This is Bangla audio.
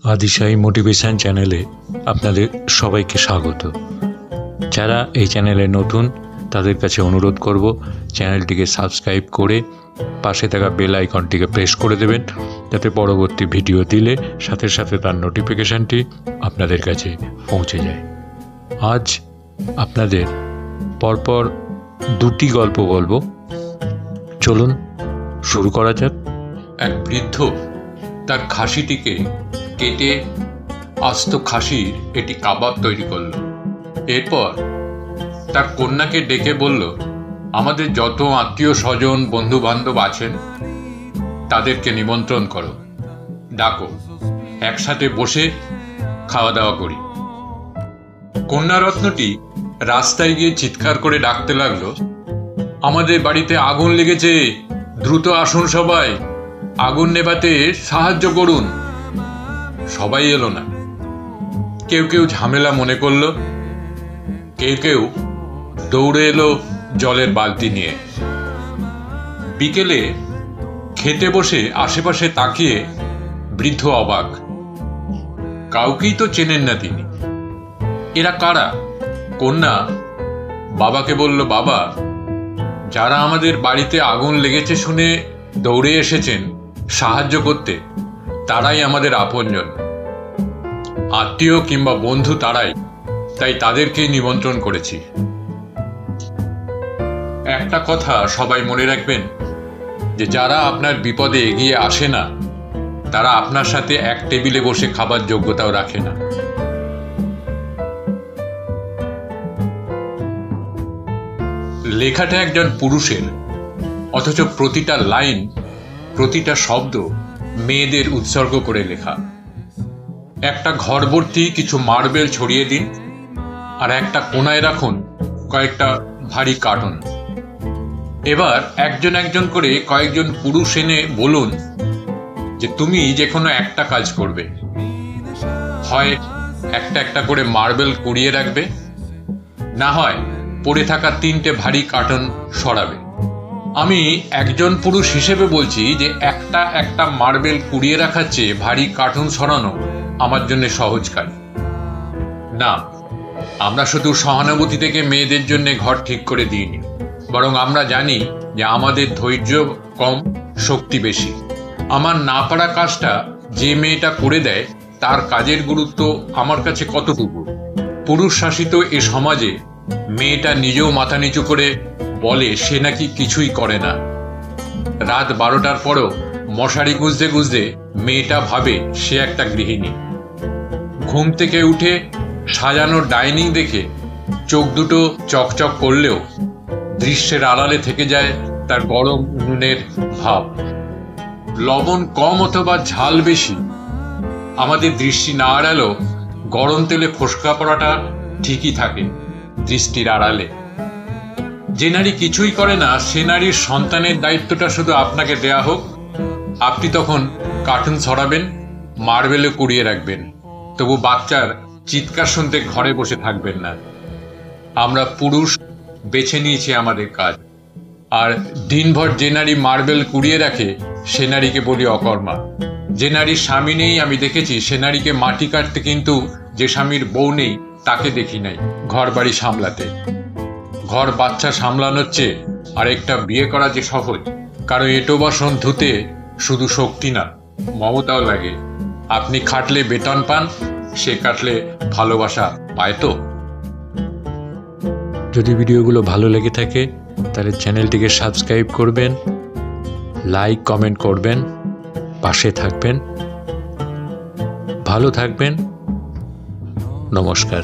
আদিশাই মোটিভেশন চ্যানেলে আপনাদের সবাইকে স্বাগত। যারা এই চ্যানেলে নতুন তাদের কাছে অনুরোধ করব চ্যানেলটিকে সাবস্ক্রাইব করে পাশে থাকা বেল আইকনটিকে প্রেস করে দেবেন, যাতে পরবর্তী ভিডিও দিলে সাথে সাথে তার নোটিফিকেশানটি আপনাদের কাছে পৌঁছে যায়। আজ আপনাদের পরপর দুটি গল্প বলবো। চলুন শুরু করা যাক। এক বৃদ্ধ তার খাসিটিকে কেটে আস্ত খাসির একটি কাবাব তৈরি করল। এরপর তার কন্যাকে ডেকে বলল, আমাদের যত আত্মীয় স্বজন বন্ধু বান্ধব আছেন তাদেরকে নিমন্ত্রণ করো, ডাকো, একসাথে বসে খাওয়া দাওয়া করি। কন্যারত্নটি রাস্তায় গিয়ে চিৎকার করে ডাকতে লাগলো, আমাদের বাড়িতে আগুন লেগেছে, দ্রুত আসুন সবাই, আগুন নেভাতে সাহায্য করুন। সবাই এলো না। কেউ কেউ ঝামেলা মনে করলো, কেউ কেউ দৌড়ে এলো জলের বালতি নিয়ে। বিকেলে খেতে বসে আশেপাশে তাকিয়ে বৃদ্ধ অবাক, কাউকেই তো চেনেন না তিনি। এরা কারা? কন্যা বাবাকে বলল, বাবা, যারা আমাদের বাড়িতে আগুন লেগেছে শুনে দৌড়ে এসেছেন সাহায্য করতে, তারাই আমাদের আপনজন, আত্মীয় কিংবা বন্ধু তারাই, তাই তাদেরকেই নিমন্ত্রণ করেছি। একটা কথা সবাই মনে রাখবেন, যে যারা আপনার বিপদে এগিয়ে আসে না তারা আপনার সাথে এক টেবিলে বসে খাবার যোগ্যতাও রাখে না। লেখাটা একজন পুরুষের, অথচ প্রতিটা লাইন, প্রতিটা শব্দ মেয়েদের উৎসর্গ করে লেখা। একটা ঘর ভর্তি কিছু মার্বেল ছড়িয়ে দিন, আর একটা কোনায় রাখুন কয়েকটা ভারী কার্টুন। এবার একজন একজন করে কয়েকজন পুরুষ এনে বলুন যে তুমি যে কোনো একটা কাজ করবে, হয় একটা একটা করে মার্বেল কুড়িয়ে রাখবে, না হয় পড়ে থাকা 3টে ভারী কার্টুন সরাবে। আমি একজন পুরুষ হিসেবে বলছি যে একটা একটা মার্বেল কুড়িয়ে রাখার চেয়ে ভারী কার্টুন সরানো আমার জন্য সহজ কাজ না। আমরা শুধু সহানুভূতি থেকে মেয়েদের জন্য ঘর ঠিক করে দিইনি, বরং আমরা জানি যে আমাদের ধৈর্য কম, শক্তি বেশি। আমার না পারা কাজটা যে মেয়েটা করে দেয় তার কাজের গুরুত্ব আমার কাছে কতটুকু। পুরুষ শাসিত এ সমাজে মেয়েটা নিজেও মাথা নিচু করে বলে সে নাকি কিছুই করে না। রাত 12টার পরও মশারি গুঁজতে গুঁজতে মেয়েটা ভাবে সে একটা গৃহিণী। ঘুম থেকে উঠে সাজানো ডাইনিং দেখে চোখ দুটো চকচক করলেও দৃশ্যের আড়ালে থেকে যায় তার গরম উনুনের ভাব। লবণ কম অথবা ঝাল বেশি আমাদের দৃষ্টি না এড়ালেও গরম তেলে ফোসকা পড়াটা ঠিকই থাকে দৃষ্টির আড়ালে। যে নারী কিছুই করে না সে নারীর সন্তানের দায়িত্বটা শুধু আপনাকে দেয়া হোক, আপনি তখন কার্টুন ছড়াবেন, মার্বেলে কুড়িয়ে রাখবেন, তবু বাচ্চার চিৎকার শুনতে ঘরে বসে থাকবেন না। আমরা পুরুষ বেছে নিয়েছি আমাদের কাজ, আর দিনভর যে নারী মার্বেল কুড়িয়ে রাখে সে নারীকে বলি অকর্মা। যে নারীর স্বামী নেই আমি দেখেছি সে নারীকে মাটি কাটতে, কিন্তু যে স্বামীর বউ নেই তাকে দেখি নাই ঘর বাড়ি সামলাতে। ঘর বাচ্চা সামলানোর চেয়ে আরেকটা বিয়ে করা যে সহজ, কারণ এঁটো বাসন ধুতে শুধু শক্তি না, মমতাও লাগে। আপনি খাটলে বেতন পান, সে কাটলে ভালোবাসা পায়। তো যদি ভিডিওগুলো ভালো লেগে থাকে তাহলে চ্যানেলটিকে সাবস্ক্রাইব করবেন, লাইক কমেন্ট করবেন, পাশে থাকবেন। ভালো থাকবেন। নমস্কার।